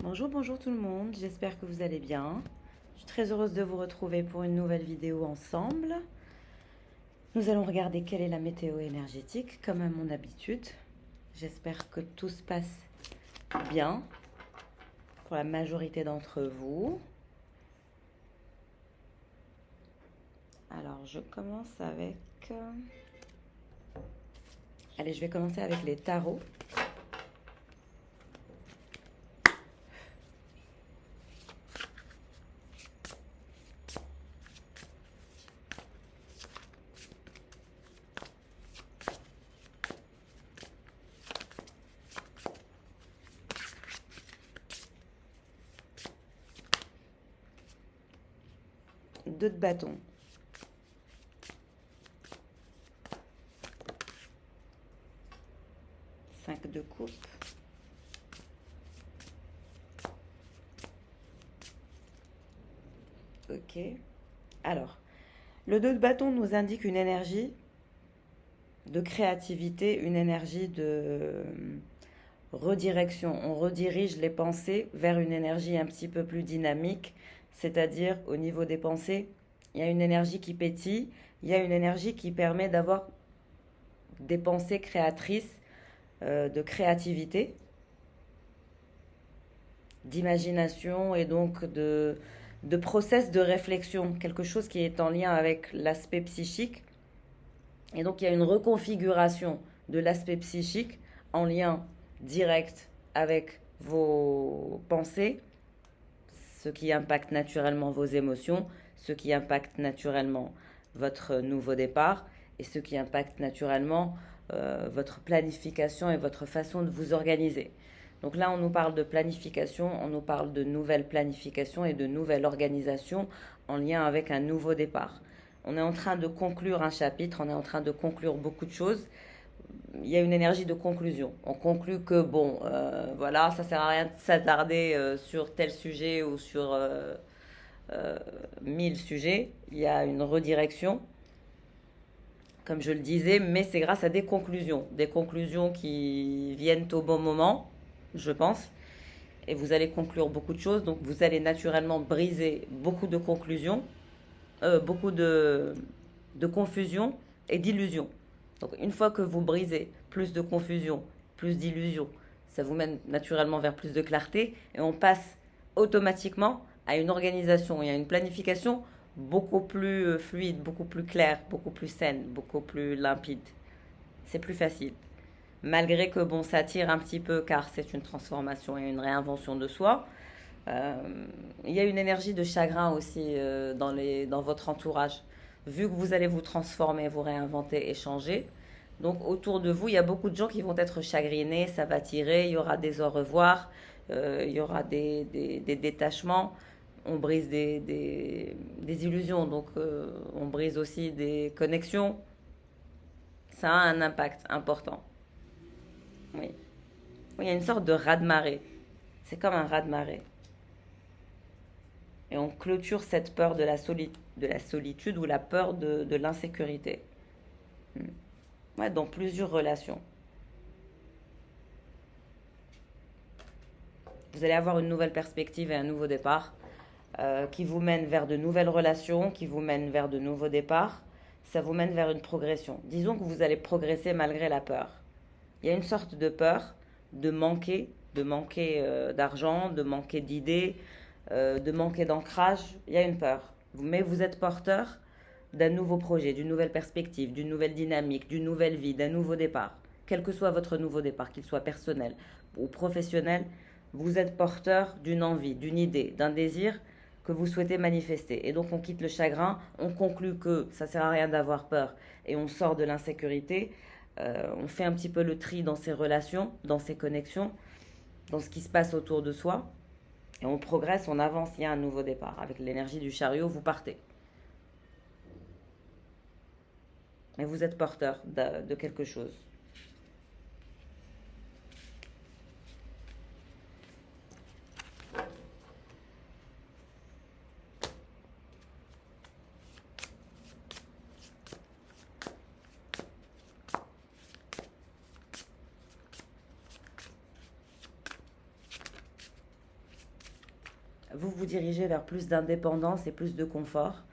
Bonjour, bonjour tout le monde, j'espère que vous allez bien. Je suis très heureuse de vous retrouver pour une nouvelle vidéo ensemble. Nous allons regarder quelle est la météo énergétique, comme à mon habitude. J'espère que tout se passe bien pour la majorité d'entre vous. Alors, je commence avec... Allez, je vais commencer avec les tarots. Deux de bâton. Cinq de coupe. Ok. Alors, le 2 de bâton nous indique une énergie de créativité, une énergie de redirection. On redirige les pensées vers une énergie un petit peu plus dynamique, c'est-à-dire au niveau des pensées, il y a une énergie qui pétille, il y a une énergie qui permet d'avoir des pensées créatrices, de créativité, d'imagination et donc de process de réflexion, quelque chose qui est en lien avec l'aspect psychique. Et donc il y a une reconfiguration de l'aspect psychique en lien direct avec vos pensées, ce qui impacte naturellement vos émotions, ce qui impacte naturellement votre nouveau départ et ce qui impacte naturellement votre planification et votre façon de vous organiser. Donc là, on nous parle de planification, on nous parle de nouvelle planification et de nouvelle organisation en lien avec un nouveau départ. On est en train de conclure un chapitre, on est en train de conclure beaucoup de choses. Il y a une énergie de conclusion. On conclut que, bon, voilà, ça sert à rien de s'attarder sur tel sujet ou sur 1000 sujets. Il y a une redirection, comme je le disais, mais c'est grâce à des conclusions qui viennent au bon moment, je pense. Et vous allez conclure beaucoup de choses, donc vous allez naturellement briser beaucoup de conclusions, beaucoup de confusion et d'illusions. Donc une fois que vous brisez plus de confusion, plus d'illusions, ça vous mène naturellement vers plus de clarté et on passe automatiquement à une organisation et à une planification beaucoup plus fluide, beaucoup plus claire, beaucoup plus saine, beaucoup plus limpide. C'est plus facile. Malgré que bon, ça tire un petit peu car c'est une transformation et une réinvention de soi. Euh, il y a une énergie de chagrin aussi dans votre entourage. Vu que vous allez vous transformer, vous réinventer et changer, donc autour de vous, il y a beaucoup de gens qui vont être chagrinés, ça va tirer, il y aura des au revoir, il y aura des détachements, on brise des illusions, donc on brise aussi des connexions. Ça a un impact important. Oui. Oui, il y a une sorte de raz-de-marée. C'est comme un raz-de-marée. Et on clôture cette peur de la solitude ou la peur de l'insécurité. Ouais, dans plusieurs relations. Vous allez avoir une nouvelle perspective et un nouveau départ qui vous mène vers de nouvelles relations, qui vous mène vers de nouveaux départs. Ça vous mène vers une progression. Disons que vous allez progresser malgré la peur. Il y a une sorte de peur de manquer d'argent, de manquer d'idées, de manquer d'ancrage. Il y a une peur. Mais vous êtes porteur d'un nouveau projet, d'une nouvelle perspective, d'une nouvelle dynamique, d'une nouvelle vie, d'un nouveau départ. Quel que soit votre nouveau départ, qu'il soit personnel ou professionnel, vous êtes porteur d'une envie, d'une idée, d'un désir que vous souhaitez manifester. Et donc on quitte le chagrin, on conclut que ça ne sert à rien d'avoir peur et on sort de l'insécurité. On fait un petit peu le tri dans ses relations, dans ses connexions, dans ce qui se passe autour de soi. Et on progresse, on avance, il y a un nouveau départ. Avec l'énergie du chariot, vous partez. Mais vous êtes porteur de quelque chose. Vous vous dirigez vers plus d'indépendance et plus de confort.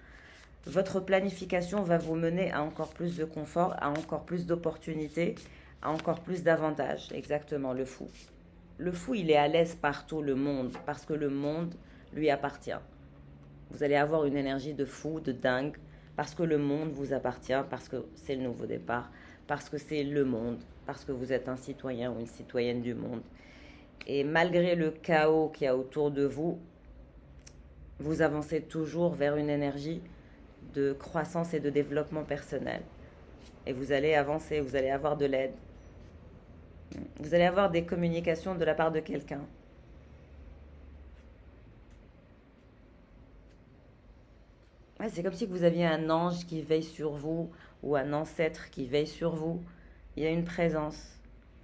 Votre planification va vous mener à encore plus de confort, à encore plus d'opportunités, à encore plus d'avantages. Exactement, le fou. Le fou, il est à l'aise partout, le monde, parce que le monde lui appartient. Vous allez avoir une énergie de fou, de dingue, parce que le monde vous appartient, parce que c'est le nouveau départ, parce que c'est le monde, parce que vous êtes un citoyen ou une citoyenne du monde. Et malgré le chaos qu'il y a autour de vous, vous avancez toujours vers une énergie de croissance et de développement personnel. Et vous allez avancer, vous allez avoir de l'aide. Vous allez avoir des communications de la part de quelqu'un. Ouais, c'est comme si vous aviez un ange qui veille sur vous ou un ancêtre qui veille sur vous. Il y a une présence.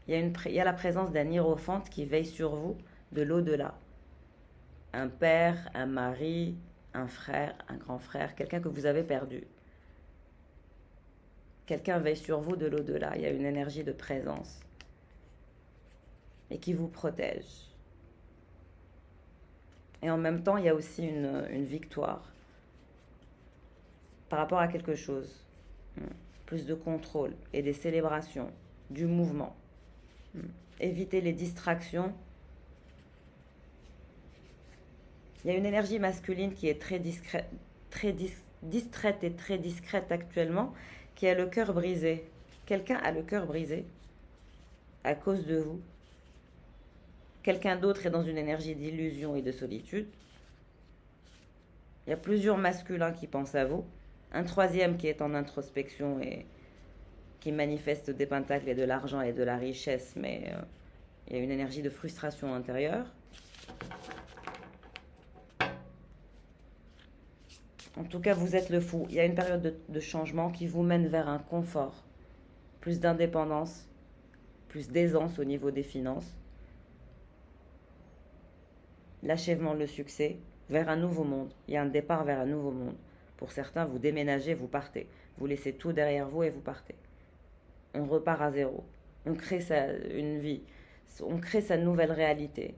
Il y a la présence d'un hiérophante qui veille sur vous de l'au-delà. Un père, un mari, un frère, un grand frère, quelqu'un que vous avez perdu. Quelqu'un veille sur vous de l'au-delà. Il y a une énergie de présence et qui vous protège. Et en même temps, il y a aussi une victoire par rapport à quelque chose. Plus de contrôle et des célébrations, du mouvement. Éviter les distractions. Il y a une énergie masculine qui est distraite et très discrète actuellement, qui a le cœur brisé. Quelqu'un a le cœur brisé à cause de vous. Quelqu'un d'autre est dans une énergie d'illusion et de solitude. Il y a plusieurs masculins qui pensent à vous. Un troisième qui est en introspection et qui manifeste des pentacles et de l'argent et de la richesse, mais il y a une énergie de frustration intérieure. En tout cas, vous êtes le fou. Il y a une période de changement qui vous mène vers un confort, plus d'indépendance, plus d'aisance au niveau des finances, l'achèvement, le succès, vers un nouveau monde. Il y a un départ vers un nouveau monde. Pour certains, vous déménagez, vous partez. Vous laissez tout derrière vous et vous partez. On repart à zéro. On crée une vie. On crée sa nouvelle réalité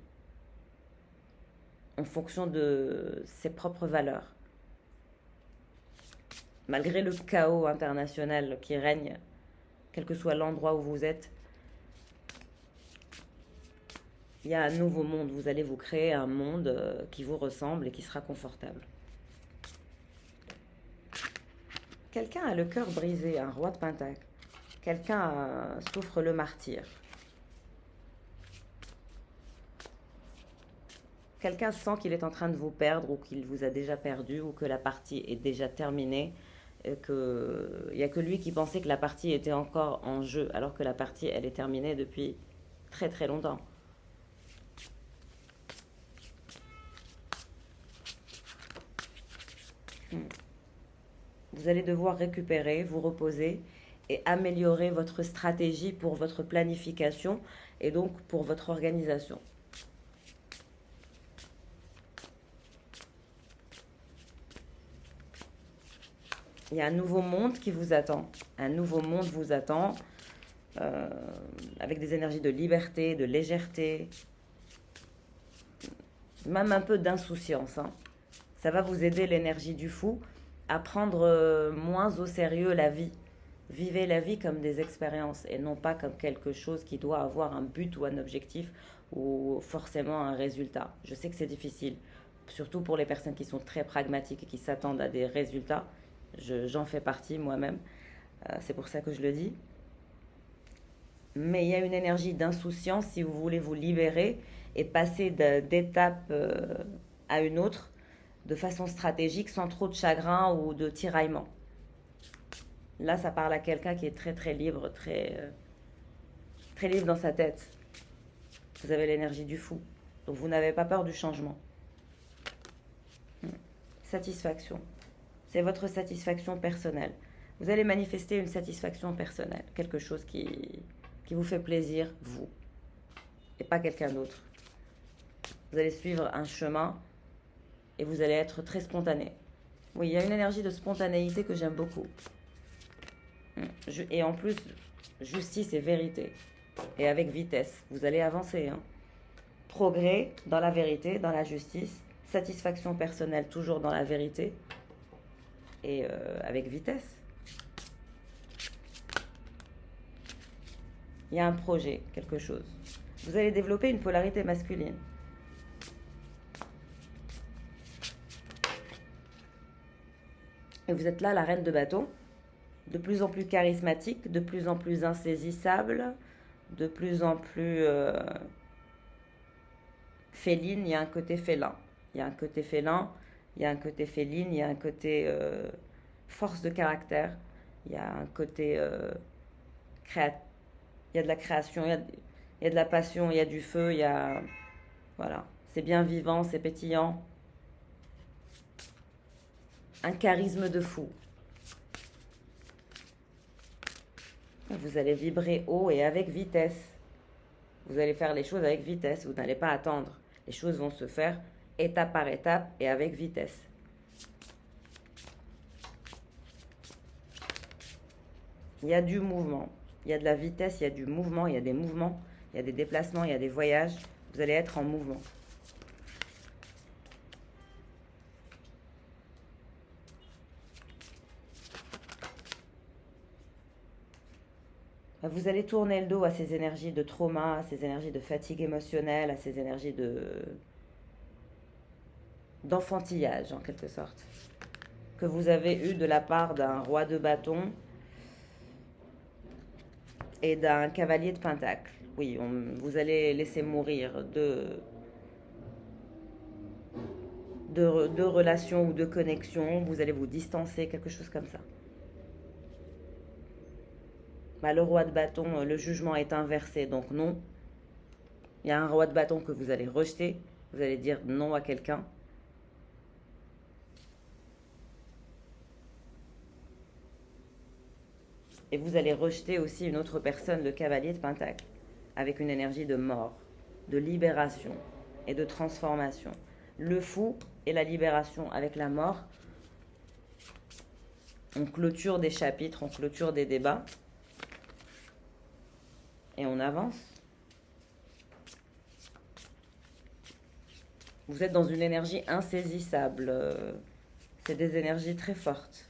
en fonction de ses propres valeurs. Malgré le chaos international qui règne, quel que soit l'endroit où vous êtes, il y a un nouveau monde. Vous allez vous créer un monde qui vous ressemble et qui sera confortable. Quelqu'un a le cœur brisé, un roi de pentacle. Quelqu'un souffre le martyre. Quelqu'un sent qu'il est en train de vous perdre ou qu'il vous a déjà perdu ou que la partie est déjà terminée. Il n'y a que lui qui pensait que la partie était encore en jeu alors que la partie, elle est terminée depuis très très longtemps. Vous allez devoir récupérer, vous reposer et améliorer votre stratégie pour votre planification et donc pour votre organisation. Il y a un nouveau monde qui vous attend. Un nouveau monde vous attend avec des énergies de liberté, de légèreté, même un peu d'insouciance. Ça va vous aider, l'énergie du fou, à prendre moins au sérieux la vie. Vivez la vie comme des expériences et non pas comme quelque chose qui doit avoir un but ou un objectif ou forcément un résultat. Je sais que c'est difficile, surtout pour les personnes qui sont très pragmatiques et qui s'attendent à des résultats. J'en fais partie moi-même, c'est pour ça que je le dis. Mais il y a une énergie d'insouciance si vous voulez vous libérer et passer d'étape à une autre de façon stratégique sans trop de chagrin ou de tiraillement. Là, ça parle à quelqu'un qui est très très libre, très libre dans sa tête. Vous avez l'énergie du fou, donc vous n'avez pas peur du changement. Satisfaction. C'est votre satisfaction personnelle. Vous allez manifester une satisfaction personnelle, quelque chose qui vous fait plaisir, vous, et pas quelqu'un d'autre. Vous allez suivre un chemin et vous allez être très spontané. Oui, il y a une énergie de spontanéité que j'aime beaucoup. Et en plus, justice et vérité. Et avec vitesse. Vous allez avancer. Progrès dans la vérité, dans la justice. satisfaction personnelle toujours dans la vérité et avec vitesse. Il y a un projet, quelque chose. Vous allez développer une polarité masculine. Et vous êtes là, la reine de bâton, de plus en plus charismatique, de plus en plus insaisissable, de plus en plus féline. Il y a un côté félin. Il y a un côté félin, il y a un côté féline, il y a un côté force de caractère, il y a un côté créatif. Il y a de la création, il y a de la passion, il y a du feu, il y a... Voilà, c'est bien vivant, c'est pétillant. Un charisme de fou. Vous allez vibrer haut et avec vitesse. Vous allez faire les choses avec vitesse, vous n'allez pas attendre. Les choses vont se faire étape par étape et avec vitesse. Il y a du mouvement, il y a de la vitesse, il y a du mouvement, il y a des mouvements, il y a des déplacements, il y a des voyages. Vous allez être en mouvement. Vous allez tourner le dos à ces énergies de trauma, à ces énergies de fatigue émotionnelle, à ces énergies d'enfantillage en quelque sorte, que vous avez eu de la part d'un roi de bâton et d'un cavalier de pentacle. Oui, vous allez laisser mourir de relations ou de connexions, vous allez vous distancer, quelque chose comme ça. Bah, le roi de bâton, le jugement est inversé, donc non. Il y a un roi de bâton que vous allez rejeter, vous allez dire non à quelqu'un. Et vous allez rejeter aussi une autre personne, le cavalier de pentacle, avec une énergie de mort, de libération et de transformation. Le fou et la libération avec la mort. On clôture des chapitres, on clôture des débats. Et on avance. Vous êtes dans une énergie insaisissable. C'est des énergies très fortes.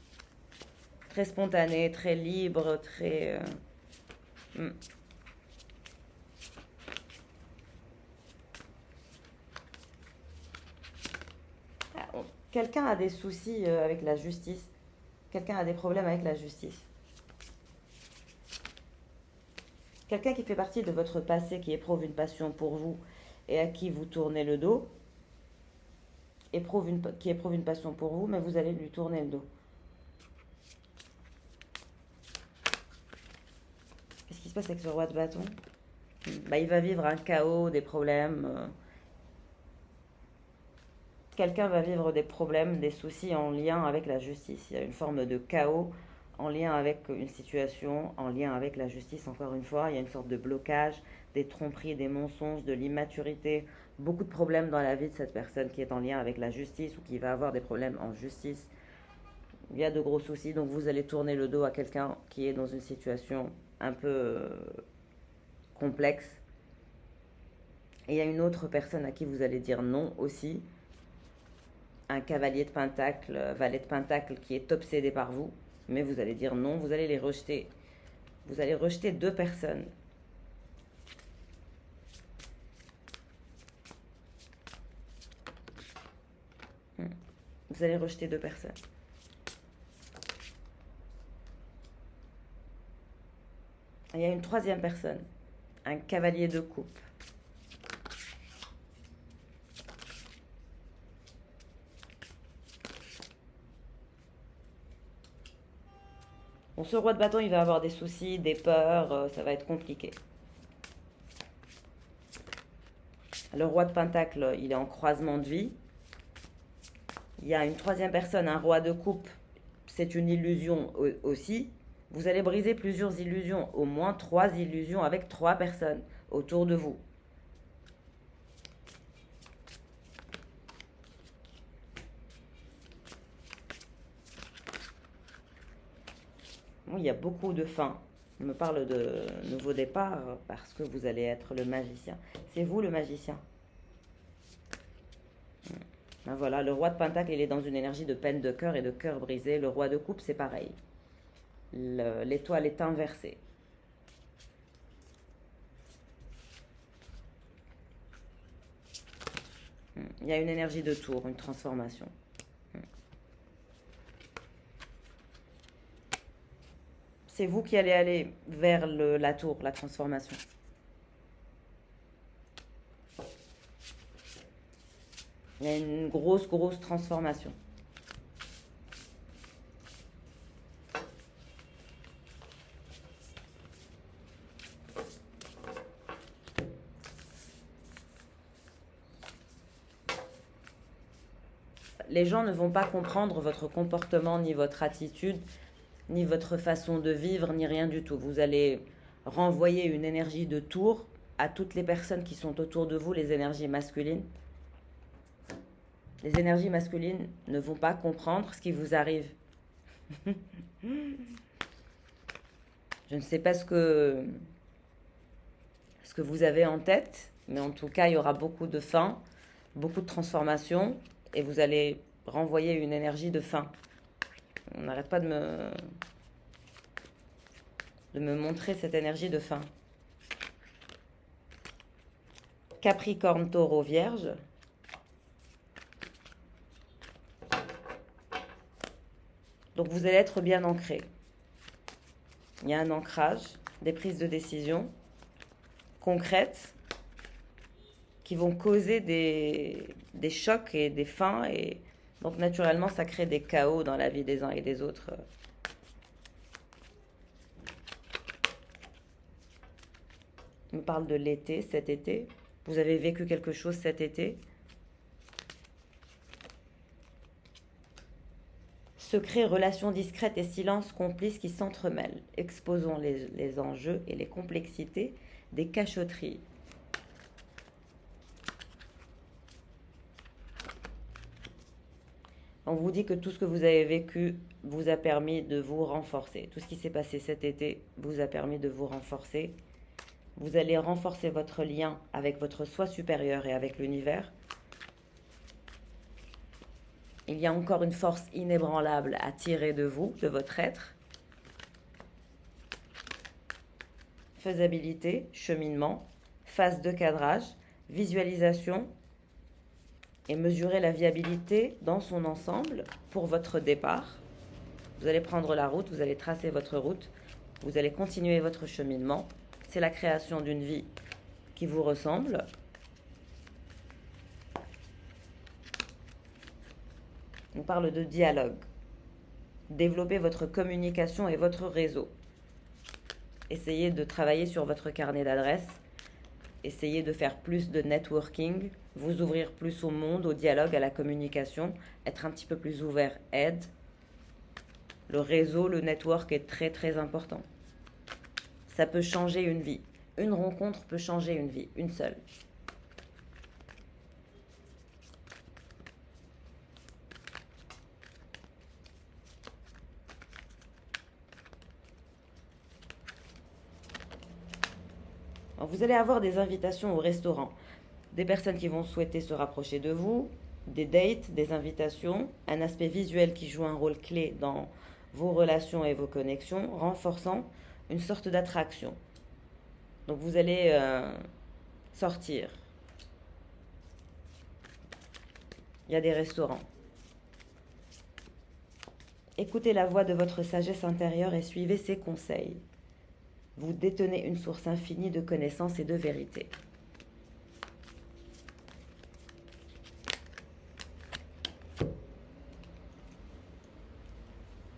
Très spontanées, très libres, très... Quelqu'un a des soucis avec la justice. Quelqu'un a des problèmes avec la justice. Quelqu'un qui fait partie de votre passé, qui éprouve une passion pour vous et à qui vous tournez le dos, qui éprouve une passion pour vous, mais vous allez lui tourner le dos. Qu'est-ce qui se passe avec ce roi de bâton? Bah, il va vivre un chaos, des problèmes. Quelqu'un va vivre des problèmes, des soucis en lien avec la justice. Il y a une forme de chaos en lien avec une situation, en lien avec la justice, encore une fois. Il y a une sorte de blocage, des tromperies, des mensonges, de l'immaturité. Beaucoup de problèmes dans la vie de cette personne qui est en lien avec la justice ou qui va avoir des problèmes en justice. Il y a de gros soucis, donc vous allez tourner le dos à quelqu'un qui est dans une situation un peu complexe. Et il y a une autre personne à qui vous allez dire non aussi. Un cavalier de pentacle, valet de pentacle qui est obsédé par vous. Mais vous allez dire non, vous allez les rejeter. Vous allez rejeter deux personnes. Vous allez rejeter deux personnes. Il y a une troisième personne, un cavalier de coupe. Bon, ce roi de bâton, il va avoir des soucis, des peurs, ça va être compliqué. Le roi de pentacle, il est en croisement de vie. Il y a une troisième personne, un roi de coupe, c'est une illusion aussi. Vous allez briser plusieurs illusions, au moins 3 illusions avec 3 personnes autour de vous. Oui, il y a beaucoup de fins. On me parle de nouveau départ parce que vous allez être le magicien. C'est vous le magicien. Ben voilà, le roi de Pentacle, il est dans une énergie de peine de cœur et de cœur brisé. Le roi de coupe, c'est pareil. L'étoile est inversée. Il y a une énergie de tour, une transformation. C'est vous qui allez aller vers la tour, la transformation. Il y a une grosse, grosse transformation. Les gens ne vont pas comprendre votre comportement, ni votre attitude, ni votre façon de vivre, ni rien du tout. Vous allez renvoyer une énergie de tour à toutes les personnes qui sont autour de vous, les énergies masculines. Les énergies masculines ne vont pas comprendre ce qui vous arrive. Je ne sais pas ce que vous avez en tête, mais en tout cas, il y aura beaucoup de faim, beaucoup de transformation, et vous allez renvoyer une énergie de faim. On n'arrête pas de me montrer cette énergie de faim. Capricorne, Taureau, Vierge. Donc vous allez être bien ancré. Il y a un ancrage, des prises de décision concrètes qui vont causer des chocs et des faims. Et donc naturellement, ça crée des chaos dans la vie des uns et des autres. On me parle de l'été, cet été. Vous avez vécu quelque chose cet été. Secrets, relations discrètes et silences complices qui s'entremêlent. Exposons les enjeux et les complexités des cachotteries. On vous dit que tout ce que vous avez vécu vous a permis de vous renforcer. Tout ce qui s'est passé cet été vous a permis de vous renforcer. Vous allez renforcer votre lien avec votre soi supérieur et avec l'univers. Il y a encore une force inébranlable à tirer de vous, de votre être. Faisabilité, cheminement, phase de cadrage, visualisation et mesurer la viabilité dans son ensemble pour votre départ. Vous allez prendre la route, vous allez tracer votre route, vous allez continuer votre cheminement. C'est la création d'une vie qui vous ressemble. On parle de dialogue. Développez votre communication et votre réseau. Essayez de travailler sur votre carnet d'adresses. Essayez de faire plus de networking, vous ouvrir plus au monde, au dialogue, à la communication, être un petit peu plus ouvert, aide. Le réseau, le network est très très important. Ça peut changer une vie. Une rencontre peut changer une vie, une seule. Alors, vous allez avoir des invitations au restaurant, des personnes qui vont souhaiter se rapprocher de vous, des dates, des invitations, un aspect visuel qui joue un rôle clé dans vos relations et vos connexions, renforçant une sorte d'attraction. Donc vous allez sortir. Il y a des restaurants. Écoutez la voix de votre sagesse intérieure et suivez ses conseils. Vous détenez une source infinie de connaissances et de vérité.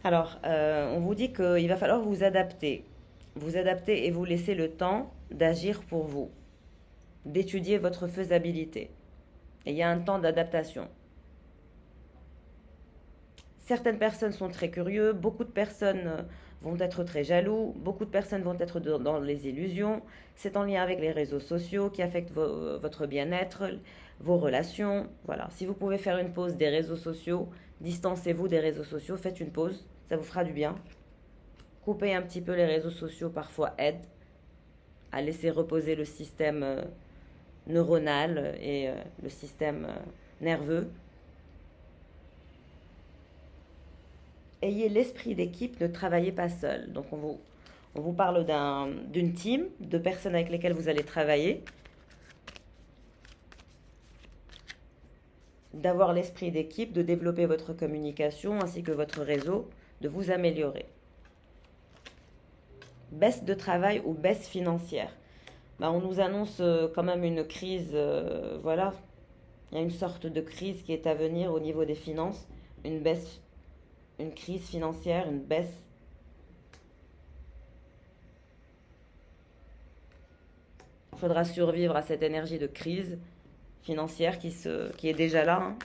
Alors, on vous dit qu'il va falloir vous adapter. Vous adapter et vous laisser le temps d'agir pour vous, d'étudier votre faisabilité. Et il y a un temps d'adaptation. Certaines personnes sont très curieuses, beaucoup de personnes vont être très jaloux, beaucoup de personnes vont être dans les illusions. C'est en lien avec les réseaux sociaux qui affectent votre bien-être, vos relations. Voilà, si vous pouvez faire une pause des réseaux sociaux, distancez-vous des réseaux sociaux, faites une pause, ça vous fera du bien. Couper un petit peu les réseaux sociaux parfois aide à laisser reposer le système neuronal et le système nerveux. ayez l'esprit d'équipe, ne travaillez pas seul. Donc on vous parle d'une team, de personnes avec lesquelles vous allez travailler, d'avoir l'esprit d'équipe, de développer votre communication ainsi que votre réseau, de vous améliorer. Baisse de travail ou baisse financière. On nous annonce quand même une crise, voilà, il y a une sorte de crise qui est à venir au niveau des finances, une baisse, une crise financière, une baisse. Il faudra survivre à cette énergie de crise financière qui est déjà là, hein.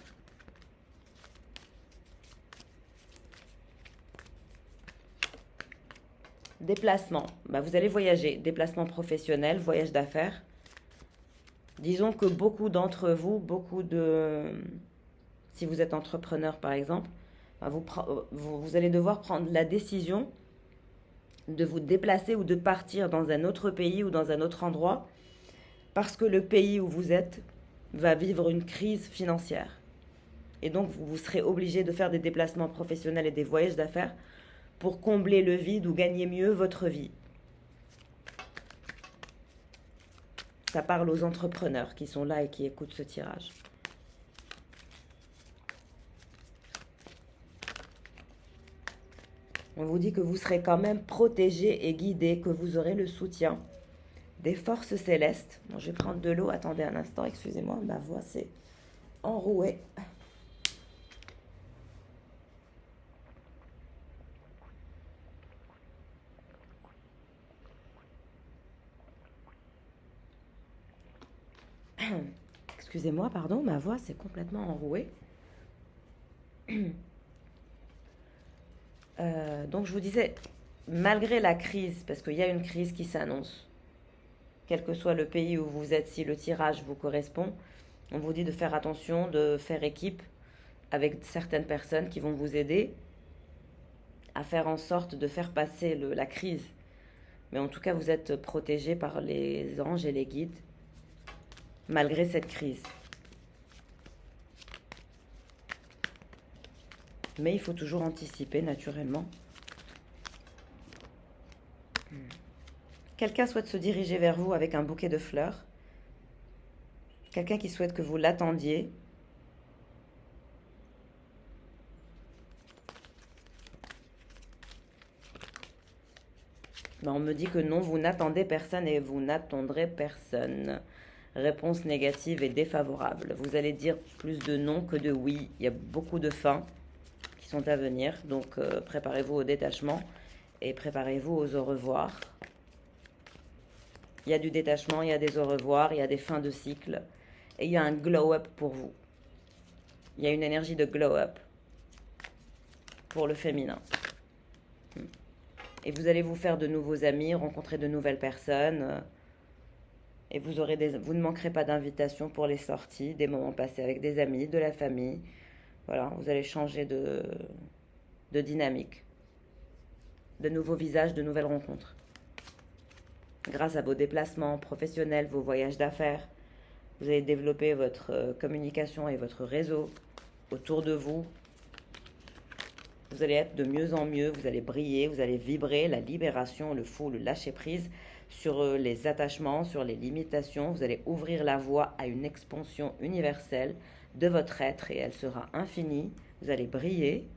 Déplacement. Vous allez voyager. Déplacement professionnel, voyage d'affaires. Disons que beaucoup d'entre vous, si vous êtes entrepreneur par exemple, vous allez devoir prendre la décision de vous déplacer ou de partir dans un autre pays ou dans un autre endroit parce que le pays où vous êtes va vivre une crise financière. Et donc, vous serez obligé de faire des déplacements professionnels et des voyages d'affaires pour combler le vide ou gagner mieux votre vie. Ça parle aux entrepreneurs qui sont là et qui écoutent ce tirage. On vous dit que vous serez quand même protégé et guidé, que vous aurez le soutien des forces célestes. Bon, je vais prendre de l'eau. Attendez un instant, excusez-moi, ma voix s'est enrouée. Excusez-moi, pardon, ma voix s'est complètement enrouée. Donc je vous disais, malgré la crise, parce qu'il y a une crise qui s'annonce, quel que soit le pays où vous êtes, si le tirage vous correspond, on vous dit de faire attention, de faire équipe avec certaines personnes qui vont vous aider à faire en sorte de faire passer la crise. Mais en tout cas, vous êtes protégé par les anges et les guides, malgré cette crise. Mais il faut toujours anticiper, naturellement. Quelqu'un souhaite se diriger vers vous avec un bouquet de fleurs. Quelqu'un qui souhaite que vous l'attendiez. On me dit que non, vous n'attendez personne et vous n'attendrez personne. Réponse négative et défavorable. Vous allez dire plus de non que de oui. Il y a beaucoup de fins qui sont à venir. Donc préparez-vous au détachement et préparez-vous aux au revoir. Il y a du détachement, il y a des au revoir, il y a des fins de cycle. Et il y a un glow-up pour vous. Il y a une énergie de glow-up pour le féminin. Et vous allez vous faire de nouveaux amis, rencontrer de nouvelles personnes. Et vous ne manquerez pas d'invitations pour les sorties, des moments passés avec des amis, de la famille. Voilà, vous allez changer de dynamique. De nouveaux visages, de nouvelles rencontres. Grâce à vos déplacements professionnels, vos voyages d'affaires, vous allez développer votre communication et votre réseau autour de vous. Vous allez être de mieux en mieux, vous allez briller, vous allez vibrer la libération, le fou, le lâcher-prise sur les attachements, sur les limitations. Vous allez ouvrir la voie à une expansion universelle de votre être et elle sera infinie. Vous allez briller,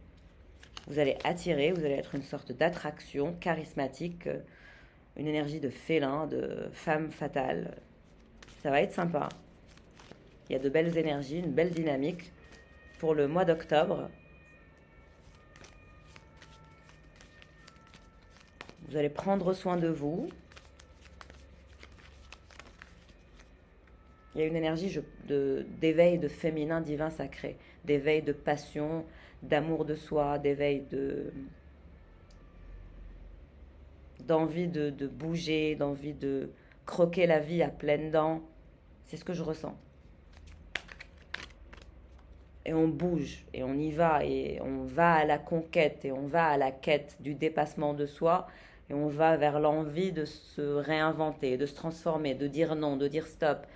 vous allez attirer, vous allez être une sorte d'attraction charismatique, une énergie de félin, de femme fatale. Ça va être sympa. Il y a de belles énergies, une belle dynamique pour le mois d'octobre. Vous allez prendre soin de vous. Il y a une énergie d'éveil de féminin divin sacré, d'éveil de passion, d'amour de soi, d'éveil d'envie de bouger, d'envie de croquer la vie à pleines dents. C'est ce que je ressens. Et on bouge, et on y va, et on va à la conquête, et on va à la quête du dépassement de soi, et on va vers l'envie de se réinventer, de se transformer, de dire non, de dire stop,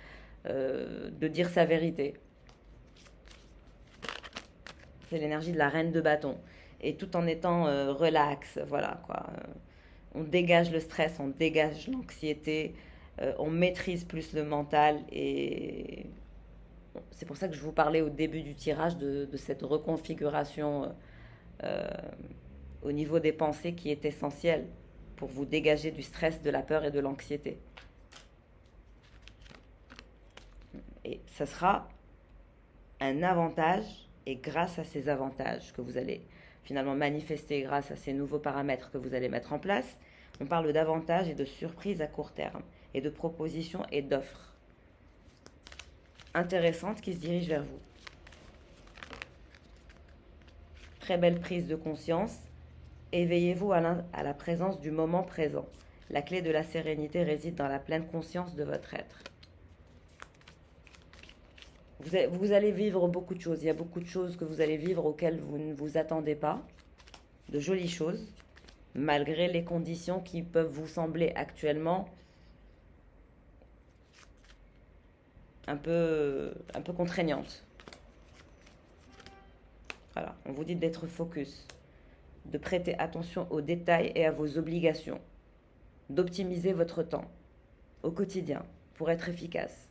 de dire sa vérité. C'est l'énergie de la reine de bâton. et tout en étant relax, voilà quoi. On dégage le stress, on dégage l'anxiété, on maîtrise plus le mental et c'est pour ça que je vous parlais au début du tirage de cette reconfiguration euh, au niveau des pensées qui est essentielle pour vous dégager du stress, de la peur et de l'anxiété. Et ça sera un avantage et grâce à ces avantages que vous allez finalement manifester grâce à ces nouveaux paramètres que vous allez mettre en place, on parle d'avantages et de surprises à court terme et de propositions et d'offres intéressantes qui se dirigent vers vous. Très belle prise de conscience. Éveillez-vous à la présence du moment présent. La clé de la sérénité réside dans la pleine conscience de votre être. Vous allez vivre beaucoup de choses. Il y a beaucoup de choses que vous allez vivre auxquelles vous ne vous attendez pas. De jolies choses, malgré les conditions qui peuvent vous sembler actuellement un peu contraignantes. Voilà, on vous dit d'être focus, de prêter attention aux détails et à vos obligations, d'optimiser votre temps au quotidien pour être efficace.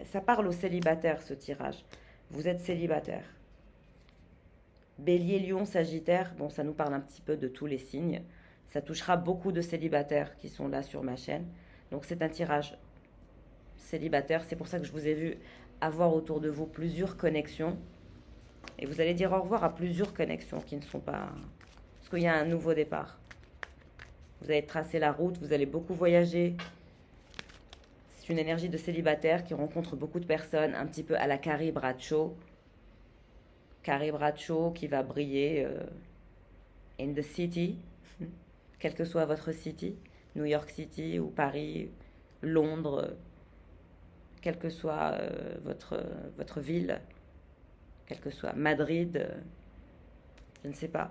Ça parle aux célibataires, ce tirage. Vous êtes célibataire. Bélier, Lion, Sagittaire, bon, ça nous parle un petit peu de tous les signes. Ça touchera beaucoup de célibataires qui sont là sur ma chaîne. Donc c'est un tirage célibataire. C'est pour ça que je vous ai vu avoir autour de vous plusieurs connexions. Et vous allez dire au revoir à plusieurs connexions qui ne sont pas... Parce qu'il y a un nouveau départ. Vous allez tracer la route, vous allez beaucoup voyager. C'est une énergie de célibataire qui rencontre beaucoup de personnes, un petit peu à la Carrie Bradshaw. Carrie Bradshaw qui va briller in the city, quelle que soit votre city, New York City ou Paris, Londres, quelle que soit votre ville, quelle que soit Madrid, je ne sais pas.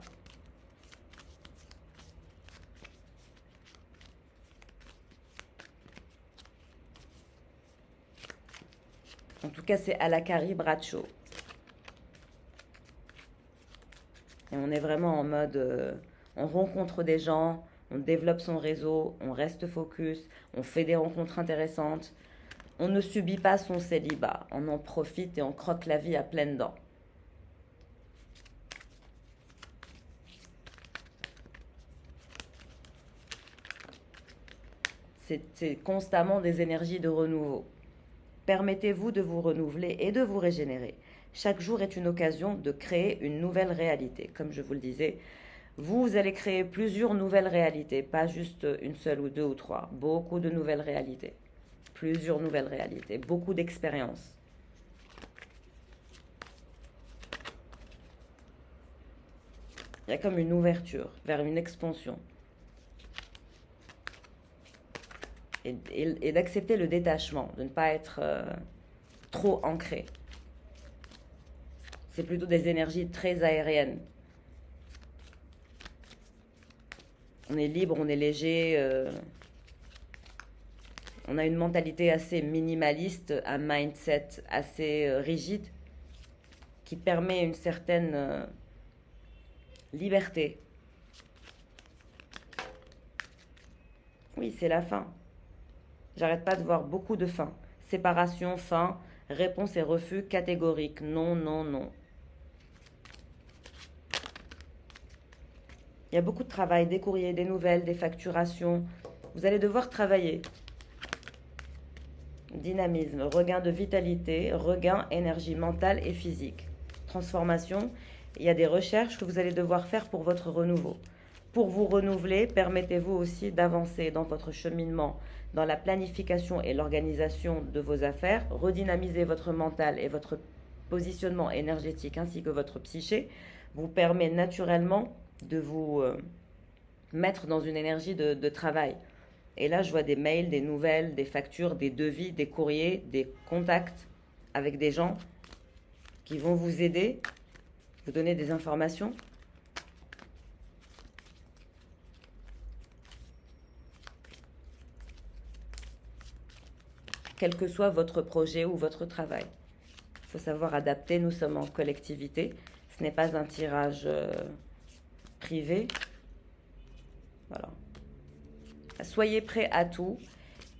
En tout cas, c'est à la Carrie Bradshaw. Et on est vraiment en mode, on rencontre des gens, on développe son réseau, on reste focus, on fait des rencontres intéressantes. On ne subit pas son célibat, on en profite et on croque la vie à pleines dents. C'est constamment des énergies de renouveau. Permettez-vous de vous renouveler et de vous régénérer. Chaque jour est une occasion de créer une nouvelle réalité. Comme je vous le disais, vous allez créer plusieurs nouvelles réalités, pas juste une seule ou deux ou trois. Beaucoup de nouvelles réalités. Plusieurs nouvelles réalités. Beaucoup d'expériences. Il y a comme une ouverture vers une expansion. Et d'accepter le détachement, de ne pas être trop ancré. C'est plutôt des énergies très aériennes. On est libre, on est léger. On a une mentalité assez minimaliste, un mindset assez rigide qui permet une certaine liberté. Oui, c'est la fin. J'arrête pas de voir beaucoup de fins. Séparation, fin, réponse et refus catégorique. Non, non, non. Il y a beaucoup de travail, des courriers, des nouvelles, des facturations. Vous allez devoir travailler. Dynamisme, regain de vitalité, regain énergie mentale et physique. Transformation, il y a des recherches que vous allez devoir faire pour votre renouveau. Pour vous renouveler, permettez-vous aussi d'avancer dans votre cheminement, dans la planification et l'organisation de vos affaires, redynamiser votre mental et votre positionnement énergétique ainsi que votre psyché vous permet naturellement de vous mettre dans une énergie de travail. Et là, je vois des mails, des nouvelles, des factures, des devis, des courriers, des contacts avec des gens qui vont vous aider, vous donner des informations. Quel que soit votre projet ou votre travail. Il faut savoir adapter. Nous sommes en collectivité. Ce n'est pas un tirage privé. Voilà. Soyez prêts à tout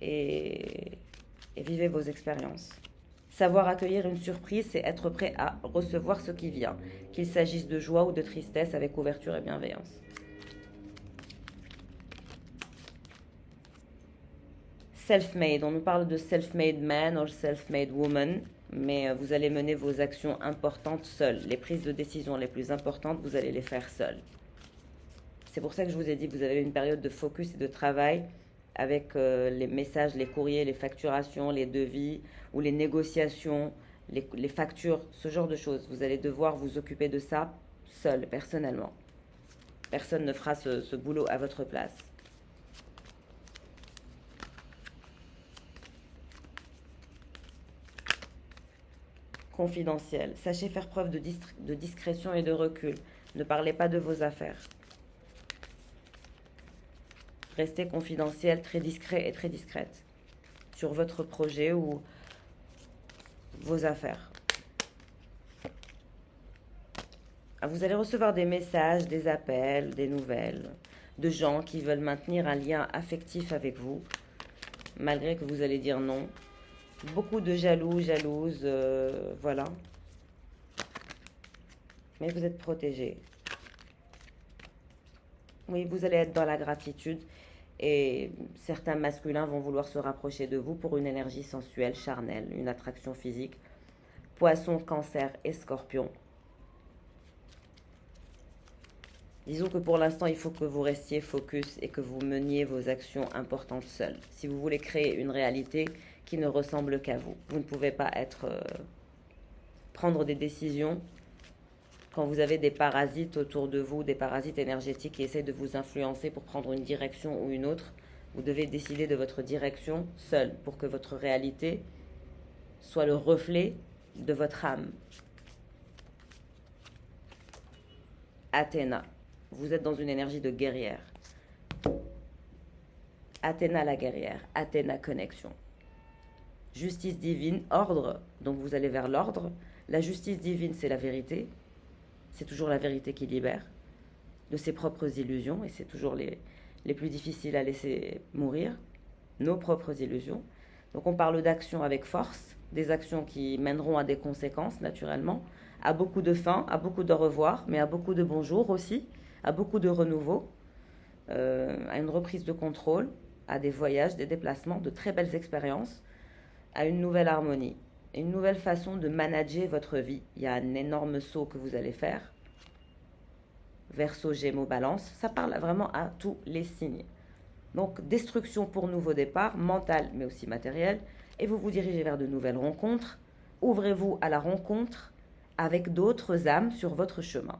et vivez vos expériences. Savoir accueillir une surprise, c'est être prêt à recevoir ce qui vient, qu'il s'agisse de joie ou de tristesse, avec ouverture et bienveillance. Self-made, on nous parle de self-made man ou self-made woman, mais vous allez mener vos actions importantes seuls. Les prises de décision les plus importantes, vous allez les faire seuls. C'est pour ça que je vous ai dit que vous avez une période de focus et de travail avec les messages, les courriers, les facturations, les devis ou les négociations, les factures, ce genre de choses. Vous allez devoir vous occuper de ça seul, personnellement. Personne ne fera ce boulot à votre place. Confidentiel. Sachez faire preuve de discrétion et de recul. Ne parlez pas de vos affaires. Restez confidentiel, très discret et très discrète sur votre projet ou vos affaires. Vous allez recevoir des messages, des appels, des nouvelles de gens qui veulent maintenir un lien affectif avec vous, malgré que vous allez dire non. Beaucoup de jaloux, jalouses, voilà. Mais vous êtes protégés. Oui, vous allez être dans la gratitude et certains masculins vont vouloir se rapprocher de vous pour une énergie sensuelle, charnelle, une attraction physique. Poisson, Cancer et Scorpion. Disons que pour l'instant, il faut que vous restiez focus et que vous meniez vos actions importantes seuls. Si vous voulez créer une réalité qui ne ressemble qu'à vous, vous ne pouvez pas prendre des décisions quand vous avez des parasites autour de vous, des parasites énergétiques qui essaient de vous influencer pour prendre une direction ou une autre. Vous devez décider de votre direction seul pour que votre réalité soit le reflet de votre âme. Athéna, vous êtes dans une énergie de guerrière. Athéna la guerrière, Athéna connexion. Justice divine, ordre, donc vous allez vers l'ordre. La justice divine, c'est la vérité. C'est toujours la vérité qui libère de ses propres illusions et c'est toujours les plus difficiles à laisser mourir, nos propres illusions. Donc on parle d'actions avec force, des actions qui mèneront à des conséquences naturellement, à beaucoup de fins, à beaucoup de revoir, mais à beaucoup de bonjours aussi, à beaucoup de renouveau, à une reprise de contrôle, à des voyages, des déplacements, de très belles expériences, à une nouvelle harmonie. Une nouvelle façon de manager votre vie. Il y a un énorme saut que vous allez faire. Verseau, Gémeaux, Balance. Ça parle vraiment à tous les signes. Donc, destruction pour nouveau départ, mental mais aussi matériel. Et vous vous dirigez vers de nouvelles rencontres. Ouvrez-vous à la rencontre avec d'autres âmes sur votre chemin.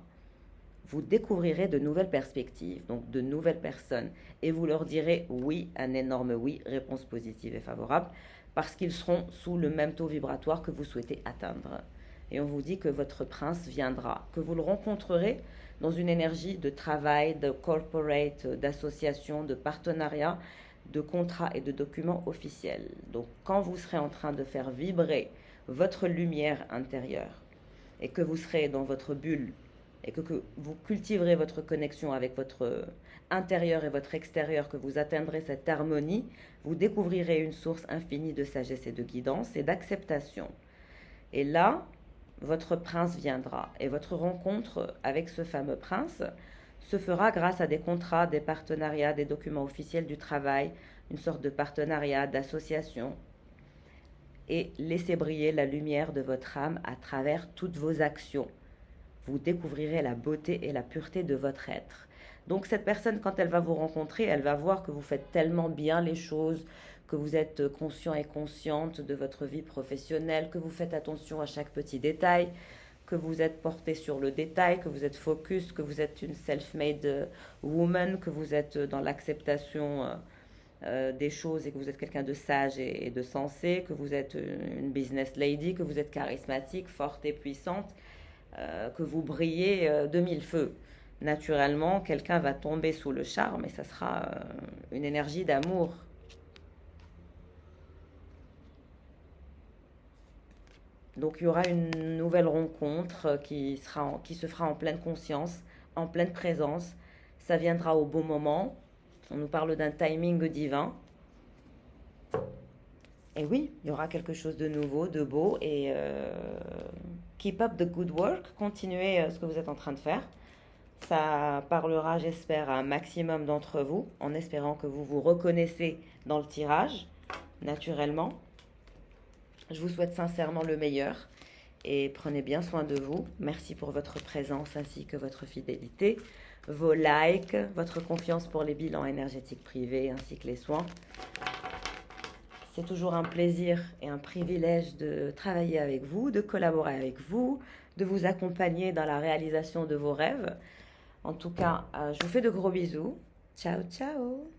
Vous découvrirez de nouvelles perspectives, donc de nouvelles personnes. Et vous leur direz oui, un énorme oui, réponse positive et favorable, parce qu'ils seront sous le même taux vibratoire que vous souhaitez atteindre. Et on vous dit que votre prince viendra, que vous le rencontrerez dans une énergie de travail, de corporate, d'association, de partenariat, de contrats et de documents officiels. Donc quand vous serez en train de faire vibrer votre lumière intérieure et que vous serez dans votre bulle et que vous cultiverez votre connexion avec votre intérieur et votre extérieur, que vous atteindrez cette harmonie, vous découvrirez une source infinie de sagesse et de guidance et d'acceptation. Et là, votre prince viendra. Et votre rencontre avec ce fameux prince se fera grâce à des contrats, des partenariats, des documents officiels du travail, une sorte de partenariat, d'association. Et laissez briller la lumière de votre âme à travers toutes vos actions. Vous découvrirez la beauté et la pureté de votre être. Donc cette personne, quand elle va vous rencontrer, elle va voir que vous faites tellement bien les choses, que vous êtes conscient et consciente de votre vie professionnelle, que vous faites attention à chaque petit détail, que vous êtes porté sur le détail, que vous êtes focus, que vous êtes une self-made woman, que vous êtes dans l'acceptation des choses et que vous êtes quelqu'un de sage et de sensé, que vous êtes une business lady, que vous êtes charismatique, forte et puissante, que vous brillez de mille feux. Naturellement, quelqu'un va tomber sous le charme et ça sera une énergie d'amour. Donc il y aura une nouvelle rencontre qui se fera en pleine conscience, en pleine présence. Ça viendra au bon moment. On nous parle d'un timing divin. Et oui, il y aura quelque chose de nouveau, de beau. Et keep up the good work. Continuez ce que vous êtes en train de faire. Ça parlera, j'espère, à un maximum d'entre vous, en espérant que vous vous reconnaissez dans le tirage, naturellement. Je vous souhaite sincèrement le meilleur et prenez bien soin de vous. Merci pour votre présence ainsi que votre fidélité, vos likes, votre confiance pour les bilans énergétiques privés ainsi que les soins. C'est toujours un plaisir et un privilège de travailler avec vous, de collaborer avec vous, de vous accompagner dans la réalisation de vos rêves. En tout cas, je vous fais de gros bisous. Ciao, ciao!